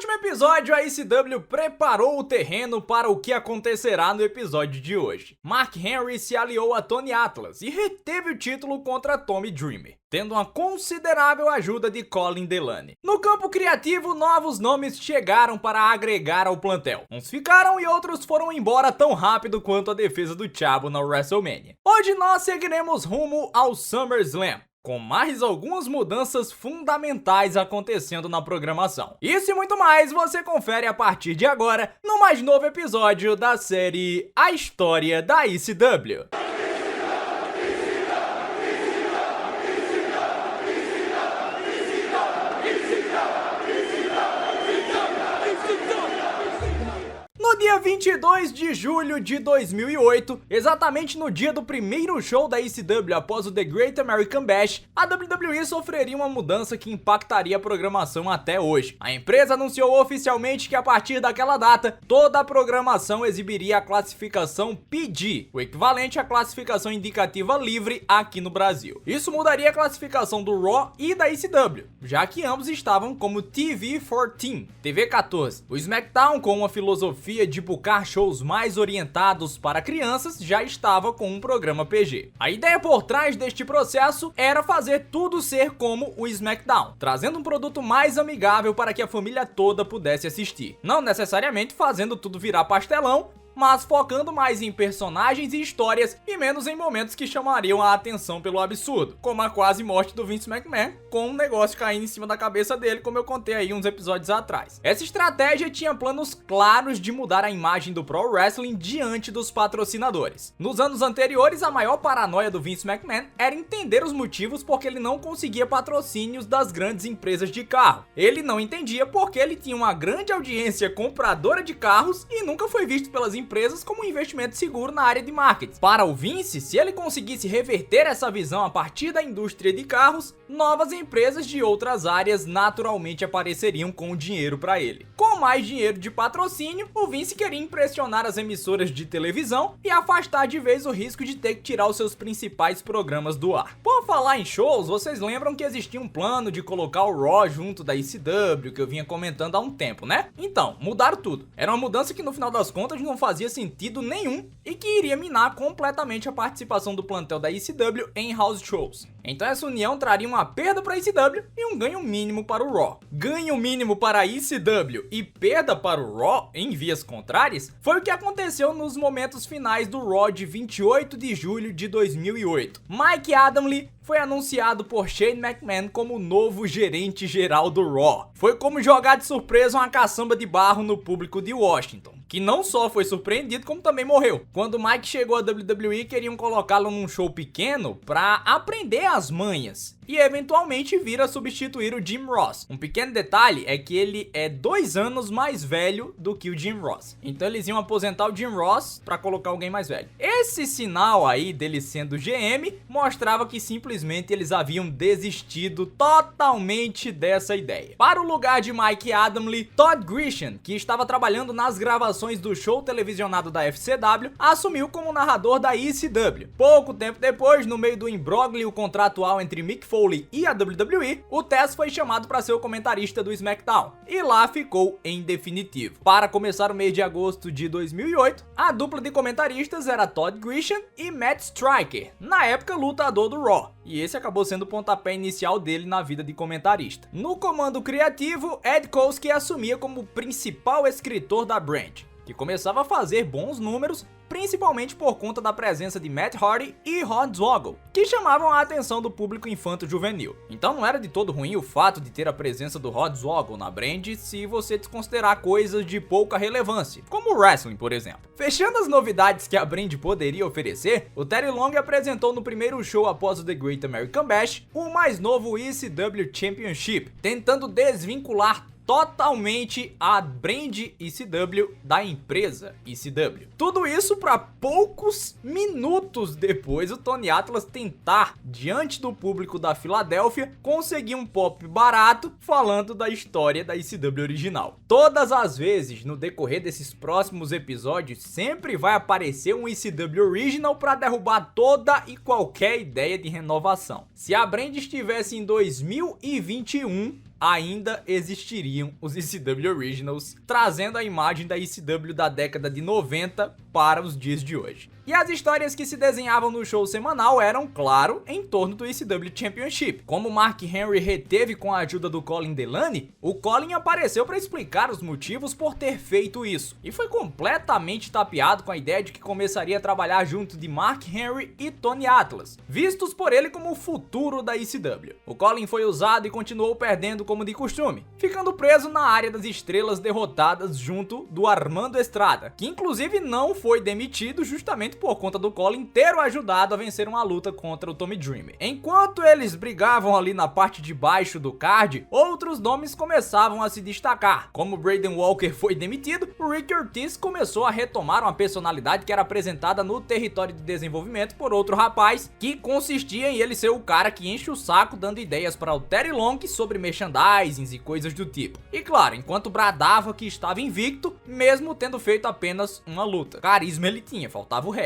último episódio, a ECW preparou o terreno para o que acontecerá no episódio de hoje. Mark Henry se aliou a Tony Atlas e reteve o título contra Tommy Dreamer, tendo uma considerável ajuda de Colin Delaney. No campo criativo, novos nomes chegaram para agregar ao plantel. Uns ficaram e outros foram embora tão rápido quanto a defesa do Chavo na WrestleMania. Hoje nós seguiremos rumo ao SummerSlam, com mais algumas mudanças fundamentais acontecendo na programação. Isso e muito mais você confere a partir de agora no mais novo episódio da série A História da ECW. No dia 22 de julho de 2008, exatamente no dia do primeiro show da ECW após o The Great American Bash, a WWE sofreria uma mudança que impactaria a programação até hoje. A empresa anunciou oficialmente que a partir daquela data, toda a programação exibiria a classificação PG, o equivalente à classificação indicativa livre aqui no Brasil. Isso mudaria a classificação do Raw e da ECW, já que ambos estavam como TV14, TV14. O SmackDown, com uma filosofia de buscar shows mais orientados para crianças, já estava com um programa PG. A ideia por trás deste processo era fazer tudo ser como o SmackDown, trazendo um produto mais amigável para que a família toda pudesse assistir. Não necessariamente fazendo tudo virar pastelão, mas focando mais em personagens e histórias e menos em momentos que chamariam a atenção pelo absurdo, como a quase morte do Vince McMahon, com um negócio caindo em cima da cabeça dele, como eu contei aí uns episódios atrás. Essa estratégia tinha planos claros de mudar a imagem do Pro Wrestling diante dos patrocinadores. Nos anos anteriores, a maior paranoia do Vince McMahon era entender os motivos porque ele não conseguia patrocínios das grandes empresas de carro. Ele não entendia porque ele tinha uma grande audiência compradora de carros e nunca foi visto pelas empresas como um investimento seguro na área de marketing. Para o Vince, se ele conseguisse reverter essa visão a partir da indústria de carros, novas empresas de outras áreas naturalmente apareceriam com dinheiro para ele. Com mais dinheiro de patrocínio, o Vince queria impressionar as emissoras de televisão e afastar de vez o risco de ter que tirar os seus principais programas do ar. Por falar em shows, vocês lembram que existia um plano de colocar o Raw junto da ECW, que eu vinha comentando há um tempo, né? Então, mudaram tudo. Era uma mudança que no final das contas não fazia sentido nenhum e que iria minar completamente a participação do plantel da ECW em house shows. Então essa união traria uma perda para a ECW e um ganho mínimo para o Raw. Ganho mínimo para a ECW e perda para o Raw em vias contrárias foi o que aconteceu nos momentos finais do Raw de 28 de julho de 2008. Mike Adamle foi anunciado por Shane McMahon como o novo gerente geral do Raw. Foi como jogar de surpresa uma caçamba de barro no público de Washington, que não só foi surpreendido, como também morreu. Quando Mike chegou à WWE, queriam colocá-lo num show pequeno para aprender as manhas e eventualmente vir a substituir o Jim Ross. Um pequeno detalhe é que ele é 2 anos mais velho do que o Jim Ross, então eles iam aposentar o Jim Ross para colocar alguém mais velho. Esse sinal aí dele sendo GM mostrava que simplesmente eles haviam desistido totalmente dessa ideia. Para o lugar de Mike Adamle, Todd Grisham, que estava trabalhando nas gravações do show televisionado da FCW, assumiu como narrador da ECW. Pouco tempo depois, no meio do imbróglio contratual entre Mick Foley e a WWE, o Taz foi chamado para ser o comentarista do SmackDown, e lá ficou em definitivo. Para começar o mês de agosto de 2008, a dupla de comentaristas era Todd Grisham e Matt Striker, na época lutador do Raw, e esse acabou sendo o pontapé inicial dele na vida de comentarista. No comando criativo, Ed Koskey assumia como principal escritor da brand, que começava a fazer bons números, principalmente por conta da presença de Matt Hardy e Hornswoggle, que chamavam a atenção do público infanto-juvenil. Então não era de todo ruim o fato de ter a presença do Hornswoggle na brand se você desconsiderar coisas de pouca relevância, como o wrestling, por exemplo. Fechando as novidades que a brand poderia oferecer, o Terry Long apresentou no primeiro show após o The Great American Bash o mais novo ECW Championship, tentando desvincular totalmente a brand ECW da empresa ECW. Tudo isso para poucos minutos depois o Tony Atlas tentar, diante do público da Filadélfia, conseguir um pop barato falando da história da ECW original. Todas as vezes no decorrer desses próximos episódios sempre vai aparecer um ECW Original para derrubar toda e qualquer ideia de renovação. Se a brand estivesse em 2021, ainda existiriam os ECW Originals, trazendo a imagem da ECW da década de 90 para os dias de hoje. E as histórias que se desenhavam no show semanal eram, claro, em torno do ECW Championship. Como Mark Henry reteve com a ajuda do Colin Delaney, o Colin apareceu para explicar os motivos por ter feito isso, e foi completamente tapeado com a ideia de que começaria a trabalhar junto de Mark Henry e Tony Atlas, vistos por ele como o futuro da ECW. O Colin foi usado e continuou perdendo como de costume, ficando preso na área das estrelas derrotadas junto do Armando Estrada, que inclusive não foi demitido justamente por conta do Colin ter o ajudado a vencer uma luta contra o Tommy Dreamer. Enquanto eles brigavam ali na parte de baixo do card, outros nomes começavam a se destacar. Como Braden Walker foi demitido, o Rick Ortiz começou a retomar uma personalidade que era apresentada no território de desenvolvimento por outro rapaz, que consistia em ele ser o cara que enche o saco dando ideias para o Terry Long sobre merchandising e coisas do tipo. E claro, enquanto bradava que estava invicto, mesmo tendo feito apenas uma luta. Carisma ele tinha, faltava o resto.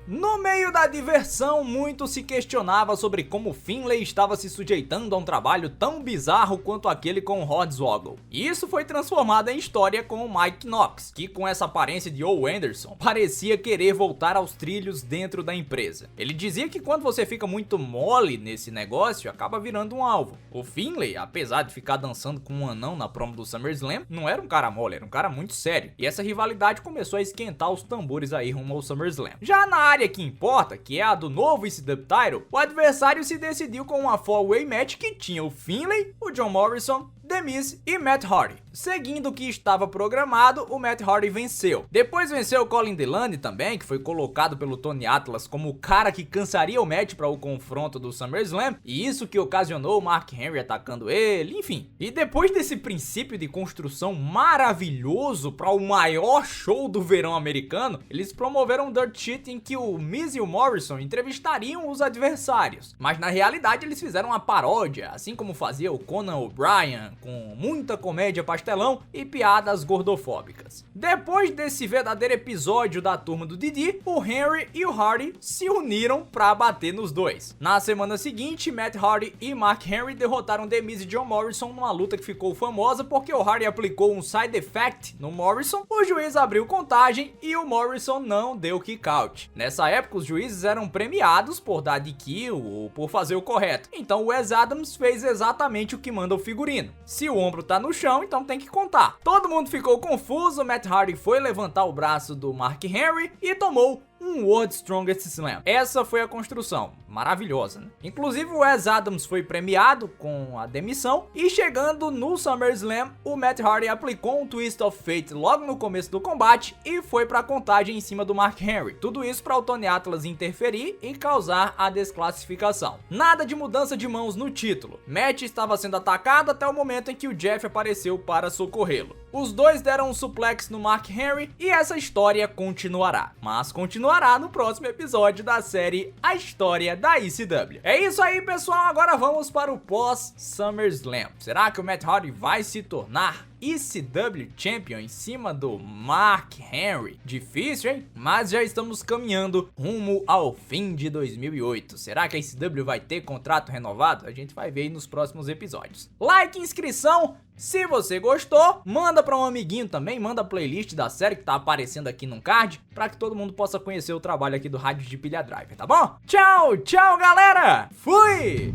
No meio da diversão, muito se questionava sobre como Finlay estava se sujeitando a um trabalho tão bizarro quanto aquele com Hornswoggle. E isso foi transformado em história com o Mike Knox, que com essa aparência de Ole Anderson, parecia querer voltar aos trilhos dentro da empresa. Ele dizia que quando você fica muito mole nesse negócio, acaba virando um alvo. O Finlay, apesar de ficar dançando com um anão na promo do SummerSlam, não era um cara mole, era um cara muito sério. E essa rivalidade começou a esquentar os tambores aí rumo ao SummerSlam. Já na área que importa, que é a do novo ECW Title, o adversário se decidiu com uma 4-way match que tinha o Finlay, o John Morrison, The Miz e Matt Hardy. Seguindo o que estava programado, o Matt Hardy venceu. Depois venceu o Colin Delaney também, que foi colocado pelo Tony Atlas como o cara que cansaria o match para o confronto do SummerSlam, e isso que ocasionou o Mark Henry atacando ele, enfim. E depois desse princípio de construção maravilhoso para o maior show do verão americano, eles promoveram um dirt sheet em que o Miz e o Morrison entrevistariam os adversários. Mas na realidade eles fizeram uma paródia, assim como fazia o Conan O'Brien, com muita comédia pastelão e piadas gordofóbicas. Depois desse verdadeiro episódio da turma do Didi, o Henry e o Hardy se uniram pra bater nos dois. Na semana seguinte, Matt Hardy e Mark Henry derrotaram The Miz e John Morrison numa luta que ficou famosa porque o Hardy aplicou um side effect no Morrison, o juiz abriu contagem e o Morrison não deu kick out. Nessa época, os juízes eram premiados por dar de kill ou por fazer o correto. Então o Wes Adams fez exatamente o que manda o figurino. Se o ombro tá no chão, então tem que contar. Todo mundo ficou confuso, Matt Hardy foi levantar o braço do Mark Henry e tomou um World's Strongest Slam. Essa foi a construção, maravilhosa, né? Inclusive o Wes Adams foi premiado com a demissão e chegando no SummerSlam, o Matt Hardy aplicou um Twist of Fate logo no começo do combate e foi pra contagem em cima do Mark Henry. Tudo isso para o Tony Atlas interferir e causar a desclassificação. Nada de mudança de mãos no título. Matt estava sendo atacado até o momento em que o Jeff apareceu para socorrê-lo. Os dois deram um suplex no Mark Henry e essa história continuará. Mas continuará no próximo episódio da série A História da ECW. É isso aí, pessoal. Agora vamos para o pós-SummerSlam. Será que o Matt Hardy vai se tornar ECW Champion em cima do Mark Henry? Difícil, hein? Mas já estamos caminhando rumo ao fim de 2008. Será que a ECW vai ter contrato renovado? A gente vai ver aí nos próximos episódios. Like, inscrição. Se você gostou, manda para um amiguinho também, manda a playlist da série que tá aparecendo aqui no card, para que todo mundo possa conhecer o trabalho aqui do Rádio de Pilha Driver, tá bom? Tchau, tchau, galera! Fui!